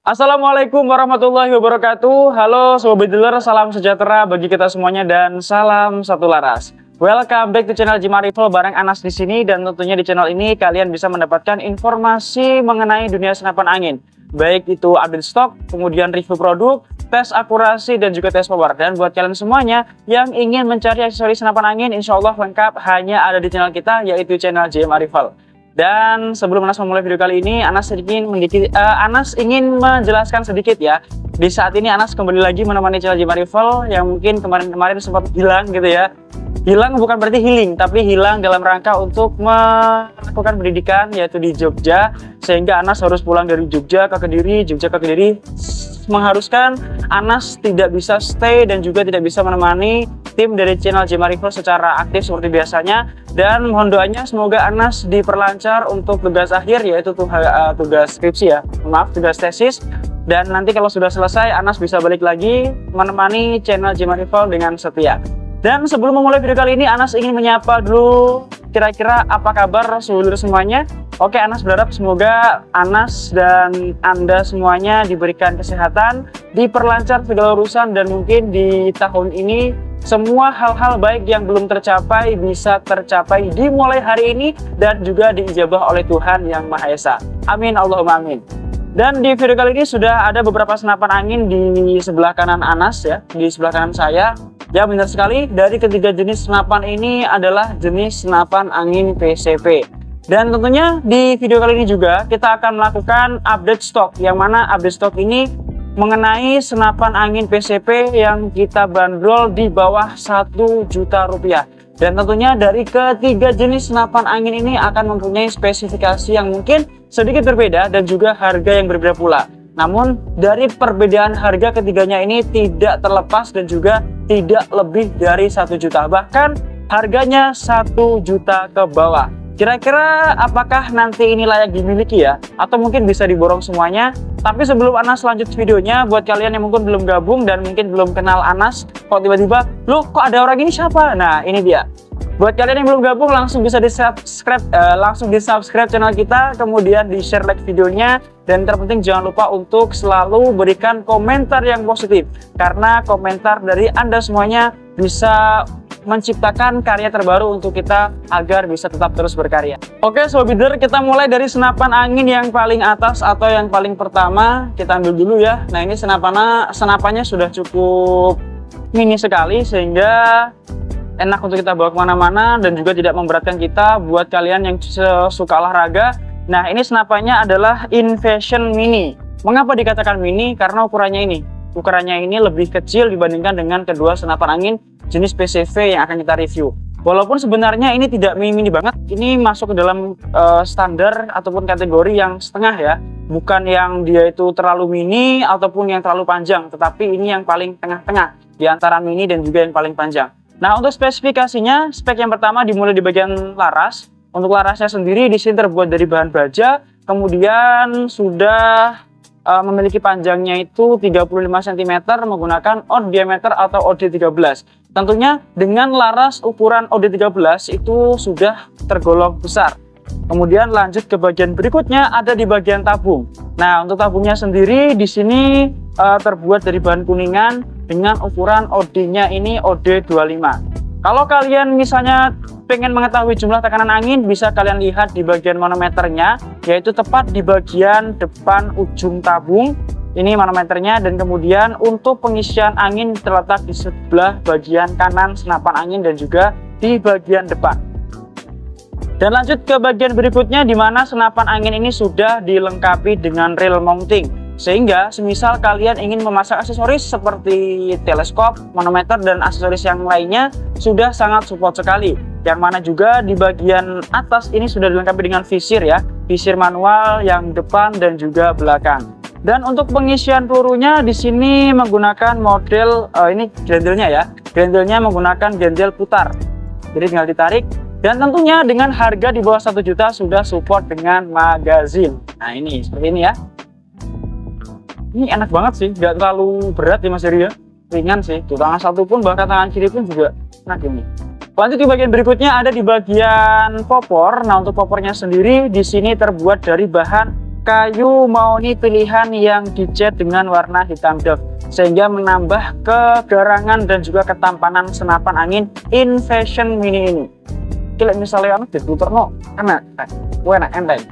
Assalamualaikum warahmatullahi wabarakatuh. Halo Sobat Dealer, salam sejahtera bagi kita semuanya dan salam satu laras. Welcome back to channel Jima Rifle bareng Anas di sini, dan tentunya di channel ini kalian bisa mendapatkan informasi mengenai dunia senapan angin. Baik itu update stok, kemudian review produk, tes akurasi dan juga tes power. Dan buat kalian semuanya yang ingin mencari aksesoris senapan angin, insya Allah lengkap hanya ada di channel kita, yaitu channel Jima Rifle. Dan sebelum Anas memulai video kali ini, Anas ingin menjelaskan sedikit ya. Di saat ini Anas kembali lagi menemani channel Jima Rifle yang mungkin kemarin-kemarin sempat hilang gitu ya. Hilang bukan berarti healing, tapi hilang dalam rangka untuk melakukan pendidikan, yaitu di Jogja. Sehingga Anas harus pulang dari Jogja ke Kediri, mengharuskan Anas tidak bisa stay dan juga tidak bisa menemani tim dari channel Jima Rifle secara aktif seperti biasanya. Dan mohon doanya semoga Anas diperlancar untuk tugas akhir, yaitu tugas skripsi ya, maaf, tugas tesis. Dan nanti kalau sudah selesai, Anas bisa balik lagi menemani channel Jima Rifle dengan setia. Dan sebelum memulai video kali ini, Anas ingin menyapa dulu kira-kira apa kabar seluruh semuanya. Oke, Anas berharap semoga Anas dan Anda semuanya diberikan kesehatan, diperlancar segala urusan, dan mungkin di tahun ini semua hal-hal baik yang belum tercapai bisa tercapai dimulai hari ini dan juga diijabah oleh Tuhan Yang Maha Esa. Amin Allahumma amin. Dan di video kali ini sudah ada beberapa senapan angin di sebelah kanan Anas ya, di sebelah kanan saya. Ya benar sekali, dari ketiga jenis senapan ini adalah jenis senapan angin PCP. Dan tentunya di video kali ini juga kita akan melakukan update stok, yang mana update stok ini mengenai senapan angin PCP yang kita bandrol di bawah 1 juta rupiah. Dan tentunya dari ketiga jenis senapan angin ini akan mempunyai spesifikasi yang mungkin sedikit berbeda dan juga harga yang berbeda pula. Namun dari perbedaan harga ketiganya ini tidak terlepas dan juga tidak lebih dari 1 juta. Bahkan harganya 1 juta ke bawah. Kira-kira apakah nanti ini layak dimiliki ya? Atau mungkin bisa diborong semuanya? Tapi sebelum Anas lanjut videonya, buat kalian yang mungkin belum gabung dan mungkin belum kenal Anas, kok tiba-tiba, loh kok ada orang ini siapa? Nah ini dia. Buat kalian yang belum gabung, langsung bisa di-subscribe channel kita, kemudian di-share like videonya, dan terpenting jangan lupa untuk selalu berikan komentar yang positif, karena komentar dari Anda semuanya bisa menciptakan karya terbaru untuk kita agar bisa tetap terus berkarya. Oke Sobat Bidder, kita mulai dari senapan angin yang paling atas atau yang paling pertama. Kita ambil dulu ya. Nah ini senapannya sudah cukup mini sekali sehingga enak untuk kita bawa kemana-mana dan juga tidak memberatkan kita buat kalian yang suka olahraga. Nah ini senapannya adalah Invasion Mini. Mengapa dikatakan mini? Karena ukurannya ini lebih kecil dibandingkan dengan kedua senapan angin jenis PCV yang akan kita review. Walaupun sebenarnya ini tidak mini banget, ini masuk ke dalam standar ataupun kategori yang setengah ya. Bukan yang dia itu terlalu mini ataupun yang terlalu panjang, tetapi ini yang paling tengah-tengah di antara mini dan juga yang paling panjang. Nah untuk spesifikasinya, spek yang pertama dimulai di bagian laras. Untuk larasnya sendiri di sini terbuat dari bahan baja, kemudian sudah memiliki panjangnya itu 35 cm menggunakan odd diameter atau OD13. Tentunya dengan laras ukuran OD13 itu sudah tergolong besar. Kemudian lanjut ke bagian berikutnya, ada di bagian tabung. Nah untuk tabungnya sendiri di sini terbuat dari bahan kuningan dengan ukuran OD-nya ini OD25. Kalau kalian misalnya pengen mengetahui jumlah tekanan angin, bisa kalian lihat di bagian manometernya, yaitu tepat di bagian depan ujung tabung. Ini manometernya, dan kemudian untuk pengisian angin terletak di sebelah bagian kanan senapan angin dan juga di bagian depan. Dan lanjut ke bagian berikutnya, di mana senapan angin ini sudah dilengkapi dengan rail mounting. Sehingga semisal kalian ingin memasang aksesoris seperti teleskop, manometer, dan aksesoris yang lainnya sudah sangat support sekali. Yang mana juga di bagian atas ini sudah dilengkapi dengan visir ya, visir manual yang depan dan juga belakang. Dan untuk pengisian pelurunya di sini menggunakan model ini grendelnya ya. Grendelnya menggunakan grendel putar. Jadi tinggal ditarik. Dan tentunya dengan harga di bawah 1 juta sudah support dengan magazin. Nah ini seperti ini ya. Ini enak banget sih, nggak terlalu berat ya Mas Heri ya. Ringan sih, tuh tangan satu pun bahkan tangan kiri pun juga enak ini. Lanjut di bagian berikutnya ada di bagian popor. Nah untuk popornya sendiri di sini terbuat dari bahan kayu mahoni pilihan yang dicat dengan warna hitam doff, sehingga menambah kegarangan dan juga ketampanan senapan angin Invasion Mini ini. Kalau misalnya anu diputer no, enak enteng.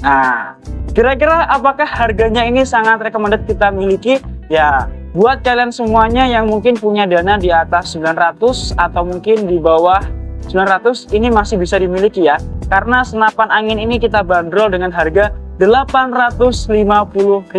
Nah, kira-kira apakah harganya ini sangat recommended kita miliki? Ya, buat kalian semuanya yang mungkin punya dana di atas 900 atau mungkin di bawah 900, ini masih bisa dimiliki ya. Karena senapan angin ini kita bandrol dengan harga Rp850.000.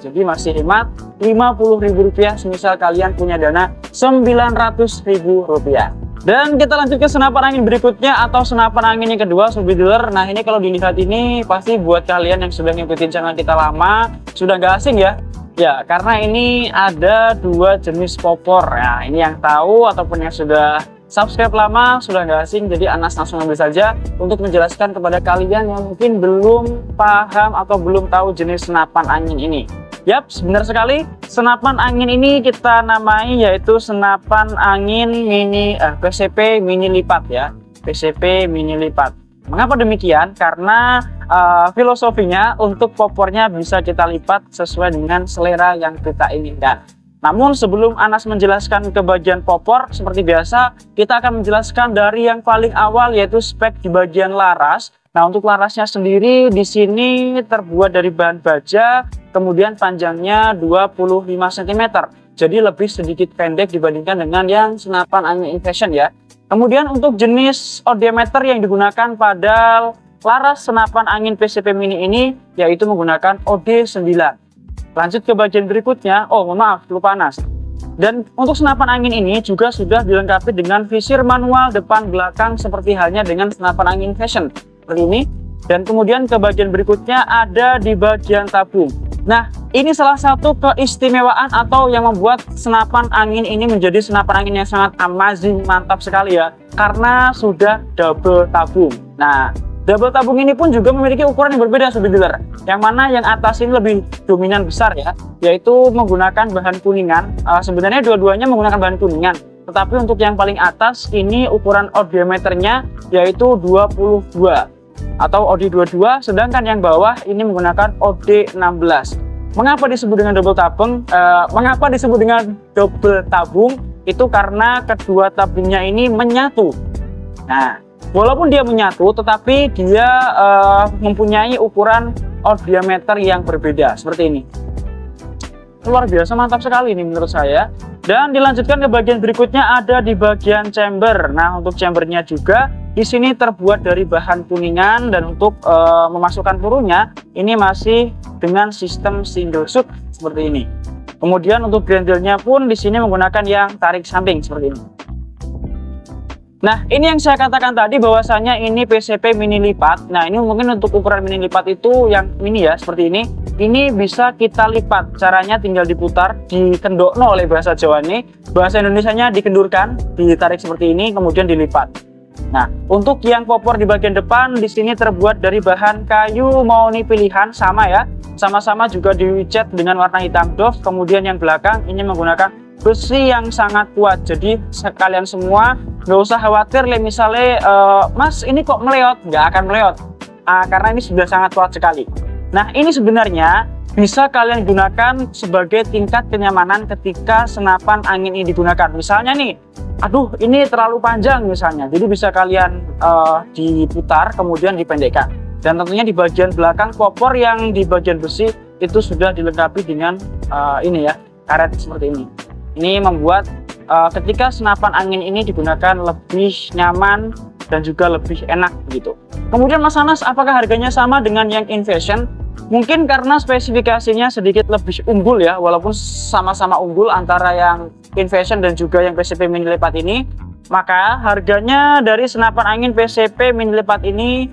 Jadi masih hemat Rp50.000 semisal kalian punya dana Rp900.000. Dan kita lanjut ke senapan angin berikutnya atau senapan angin yang kedua, Sobat Dealer. Nah ini kalau dilihat ini pasti buat kalian yang sudah ngikutin channel kita lama sudah nggak asing ya. Ya karena ini ada dua jenis popor. Nah ini yang tahu ataupun yang sudah subscribe lama sudah nggak asing. Jadi Anas langsung ambil saja untuk menjelaskan kepada kalian yang mungkin belum paham atau belum tahu jenis senapan angin ini. Yap, benar sekali. Senapan angin ini kita namai yaitu senapan angin mini PCP mini lipat ya. PCP mini lipat. Mengapa demikian? Karena filosofinya untuk popornya bisa kita lipat sesuai dengan selera yang kita inginkan. Namun sebelum Anas menjelaskan ke bagian popor, seperti biasa kita akan menjelaskan dari yang paling awal yaitu spek di bagian laras. Nah untuk larasnya sendiri di sini terbuat dari bahan baja, kemudian panjangnya 25 cm. Jadi lebih sedikit pendek dibandingkan dengan yang senapan angin Invasion ya. Kemudian untuk jenis odometer yang digunakan pada laras senapan angin PCP Mini ini yaitu menggunakan OD9. Lanjut ke bagian berikutnya. Oh mohon maaf, lupa Anas. Dan untuk senapan angin ini juga sudah dilengkapi dengan visir manual depan belakang seperti halnya dengan senapan angin Invasion seperti ini. Dan kemudian ke bagian berikutnya ada di bagian tabung. Nah ini salah satu keistimewaan atau yang membuat senapan angin ini menjadi senapan angin yang sangat amazing, mantap sekali ya, karena sudah double tabung. Nah double tabung ini pun juga memiliki ukuran yang berbeda Sobat Dealer, yang mana yang atas ini lebih dominan besar ya, yaitu menggunakan bahan kuningan. Sebenarnya dua-duanya menggunakan bahan kuningan, tetapi untuk yang paling atas ini ukuran odometernya yaitu 22 atau OD22, sedangkan yang bawah ini menggunakan OD16. Mengapa disebut dengan double tabung? Mengapa disebut dengan double tabung? Itu karena kedua tabungnya ini menyatu. Nah, walaupun dia menyatu, tetapi dia mempunyai ukuran diameter yang berbeda seperti ini. Luar biasa, mantap sekali ini menurut saya. Dan dilanjutkan ke bagian berikutnya ada di bagian chamber. Nah, untuk chambernya juga di sini terbuat dari bahan kuningan dan untuk memasukkan pelurunya ini masih dengan sistem single shoot seperti ini. Kemudian untuk grendelnya pun di sini menggunakan yang tarik samping seperti ini. Nah, ini yang saya katakan tadi bahwasanya ini PCP mini lipat. Nah, ini mungkin untuk ukuran mini lipat itu yang mini ya, seperti ini. Ini bisa kita lipat. Caranya tinggal diputar, dikendokno oleh bahasa Jawa ini. Bahasa Indonesianya dikendurkan, ditarik seperti ini, kemudian dilipat. Nah, untuk yang popor di bagian depan di sini terbuat dari bahan kayu mahoni pilihan sama ya. Sama-sama juga dicat dengan warna hitam doff. Kemudian yang belakang ini menggunakan besi yang sangat kuat. Jadi kalian semua nggak usah khawatir misalnya Mas ini kok meleot, nggak akan meleot karena ini sudah sangat kuat sekali. Nah ini sebenarnya bisa kalian gunakan sebagai tingkat kenyamanan ketika senapan angin ini digunakan. Misalnya nih, aduh ini terlalu panjang misalnya, jadi bisa kalian diputar kemudian dipendekkan. Dan tentunya di bagian belakang popor yang di bagian besi itu sudah dilengkapi dengan ini ya, karet seperti ini. Ini membuat ketika senapan angin ini digunakan lebih nyaman dan juga lebih enak begitu. Kemudian Mas Anas, apakah harganya sama dengan yang Invasion? Mungkin karena spesifikasinya sedikit lebih unggul ya, walaupun sama-sama unggul antara yang Invasion dan juga yang PCP mini lipat ini, maka harganya dari senapan angin PCP mini lipat ini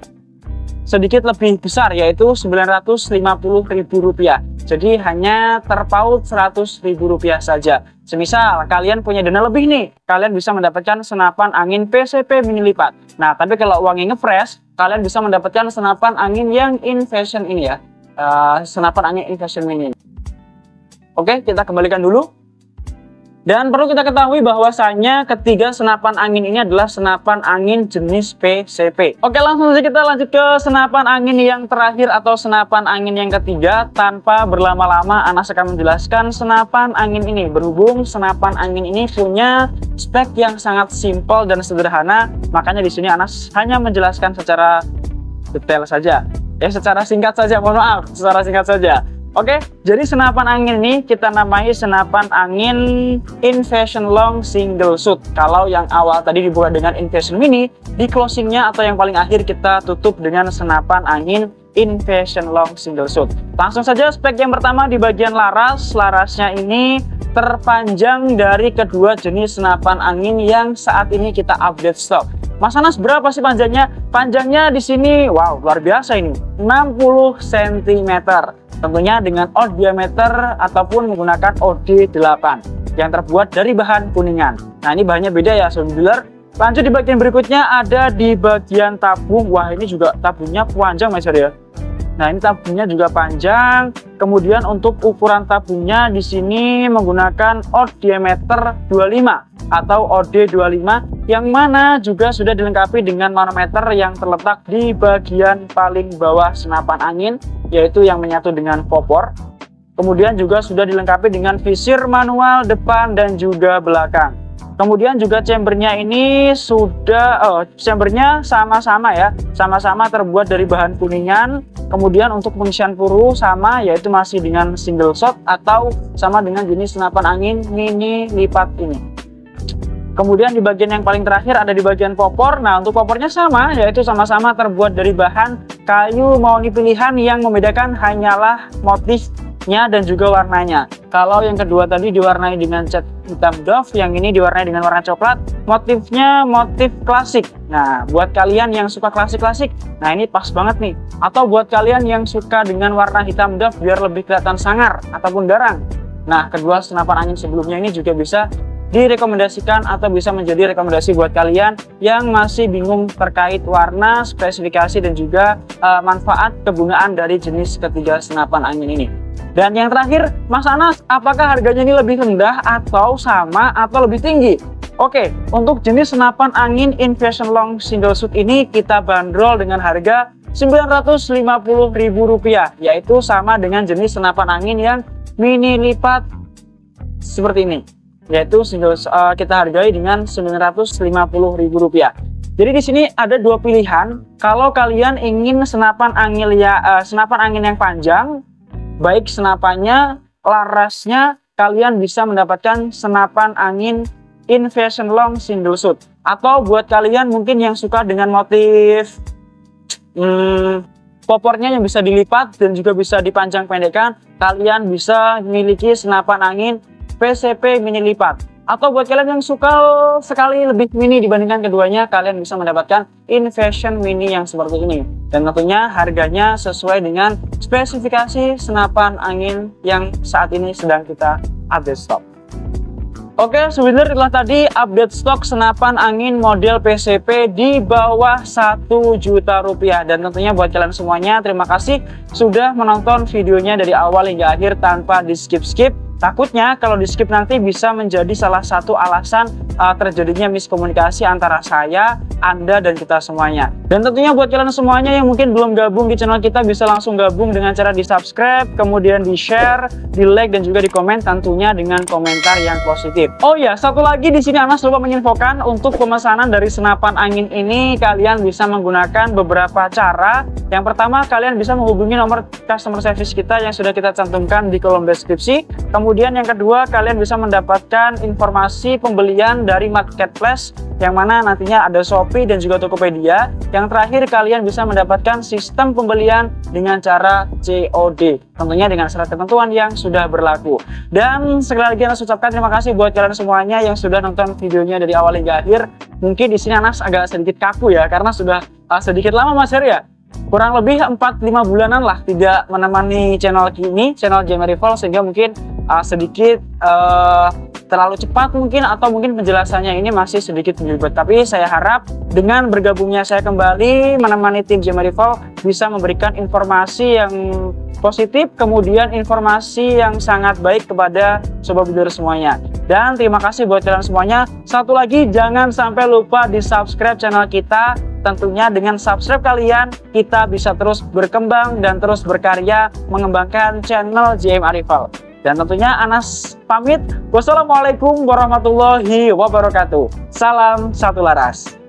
sedikit lebih besar, yaitu Rp950.000. Jadi hanya terpaut Rp100.000 saja. Semisal kalian punya dana lebih nih, kalian bisa mendapatkan senapan angin PCP mini lipat. Nah, tapi kalau uangnya ngepres, kalian bisa mendapatkan senapan angin yang Invasion ini ya. Senapan angin Invasion mini. Oke, kita kembalikan dulu. Dan perlu kita ketahui bahwasanya ketiga senapan angin ini adalah senapan angin jenis PCP. Oke, langsung saja kita lanjut ke senapan angin yang terakhir atau senapan angin yang ketiga. Tanpa berlama-lama, Anas akan menjelaskan senapan angin ini. Berhubung senapan angin ini punya spek yang sangat simpel dan sederhana, makanya di sini Anas hanya menjelaskan secara detail saja. Secara singkat saja, mohon maaf, secara singkat saja. Oke, jadi senapan angin ini kita namai senapan angin Invasion Long Single Shoot. Kalau yang awal tadi dibuka dengan Invasion Mini, di closingnya atau yang paling akhir kita tutup dengan senapan angin Invasion Long Single Shoot. Langsung saja spek yang pertama di bagian laras. Larasnya ini terpanjang dari kedua jenis senapan angin yang saat ini kita update stok. Mas Anas, berapa sih panjangnya? Panjangnya di sini, wow, luar biasa ini, 60 cm. Tentunya dengan OD diameter ataupun menggunakan OD8 yang terbuat dari bahan kuningan. Nah, ini bahannya beda ya, sobat dealer. Lanjut di bagian berikutnya ada di bagian tabung. Wah, ini juga tabungnya panjang mas ya. Nah, ini tabungnya juga panjang. Kemudian untuk ukuran tabungnya di sini menggunakan OD diameter 25 atau OD25 yang mana juga sudah dilengkapi dengan manometer yang terletak di bagian paling bawah senapan angin, yaitu yang menyatu dengan popor. Kemudian juga sudah dilengkapi dengan visir manual depan dan juga belakang. Kemudian juga chambernya ini sudah chambernya sama-sama ya, sama-sama terbuat dari bahan kuningan. Kemudian untuk pengisian peluru sama, yaitu masih dengan single shot atau sama dengan jenis senapan angin mini lipat ini. Kemudian di bagian yang paling terakhir ada di bagian popor. Nah, untuk popornya sama, yaitu sama-sama terbuat dari bahan kayu mauni pilihan, yang membedakan hanyalah motifnya dan juga warnanya. Kalau yang kedua tadi diwarnai dengan cat hitam doff, yang ini diwarnai dengan warna coklat. Motifnya motif klasik. Nah, buat kalian yang suka klasik-klasik, nah ini pas banget nih. Atau buat kalian yang suka dengan warna hitam doff biar lebih kelihatan sangar ataupun garang. Nah, kedua senapan angin sebelumnya ini juga bisa direkomendasikan atau bisa menjadi rekomendasi buat kalian yang masih bingung terkait warna, spesifikasi, dan juga manfaat kegunaan dari jenis ketiga senapan angin ini. Dan yang terakhir, Mas Anas, apakah harganya ini lebih rendah atau sama atau lebih tinggi? Oke, untuk jenis senapan angin Invasion Long Single Shoot ini kita bandrol dengan harga Rp950.000, yaitu sama dengan jenis senapan angin yang mini lipat seperti ini, yaitu kita hargai dengan Rp950.000. Jadi di sini ada dua pilihan. Kalau kalian ingin senapan angin yang panjang, baik senapannya, larasnya, kalian bisa mendapatkan senapan angin Invasion Long Single Shoot. Atau buat kalian mungkin yang suka dengan motif popornya yang bisa dilipat dan juga bisa dipanjang pendekkan, kalian bisa memiliki senapan angin PCP mini lipat. Atau buat kalian yang suka sekali lebih mini dibandingkan keduanya, kalian bisa mendapatkan Invasion Mini yang seperti ini. Dan tentunya harganya sesuai dengan spesifikasi senapan angin yang saat ini sedang kita update stok. Oke, sebenarnya itulah tadi update stok senapan angin model PCP di bawah Rp1 juta. Dan tentunya buat kalian semuanya, terima kasih sudah menonton videonya dari awal hingga akhir tanpa di skip-skip. Takutnya kalau di skip nanti bisa menjadi salah satu alasan terjadinya miskomunikasi antara saya, Anda, dan kita semuanya. Dan tentunya buat kalian semuanya yang mungkin belum gabung di channel kita, bisa langsung gabung dengan cara di subscribe, kemudian di share, di like, dan juga di komen, tentunya dengan komentar yang positif. Oh ya, satu lagi di sini Anas lupa menginfokan, untuk pemesanan dari senapan angin ini kalian bisa menggunakan beberapa cara. Yang pertama, kalian bisa menghubungi nomor customer service kita yang sudah kita cantumkan di kolom deskripsi. Kemudian yang kedua, kalian bisa mendapatkan informasi pembelian dari marketplace yang mana nantinya ada Shopee dan juga Tokopedia. Yang terakhir, kalian bisa mendapatkan sistem pembelian dengan cara COD, tentunya dengan syarat ketentuan yang sudah berlaku. Dan sekali lagi Anas ucapkan terima kasih buat kalian semuanya yang sudah nonton videonya dari awal hingga akhir. Mungkin di sini Anas agak sedikit kaku ya, karena sudah sedikit lama Mas Heri ya. kurang lebih 4-5 bulanan lah tidak menemani channel ini, channel JM Rival, sehingga mungkin sedikit terlalu cepat mungkin, atau mungkin penjelasannya ini masih sedikit ribet. Tapi saya harap dengan bergabungnya saya kembali menemani tim JM Rival bisa memberikan informasi yang positif, kemudian informasi yang sangat baik kepada sobat builder semuanya. Dan terima kasih buat kalian semuanya. Satu lagi, jangan sampai lupa di subscribe channel kita. Tentunya dengan subscribe kalian, kita bisa terus berkembang dan terus berkarya mengembangkan channel JM Rival. Dan tentunya Anas pamit. Wassalamualaikum warahmatullahi wabarakatuh. Salam satu laras.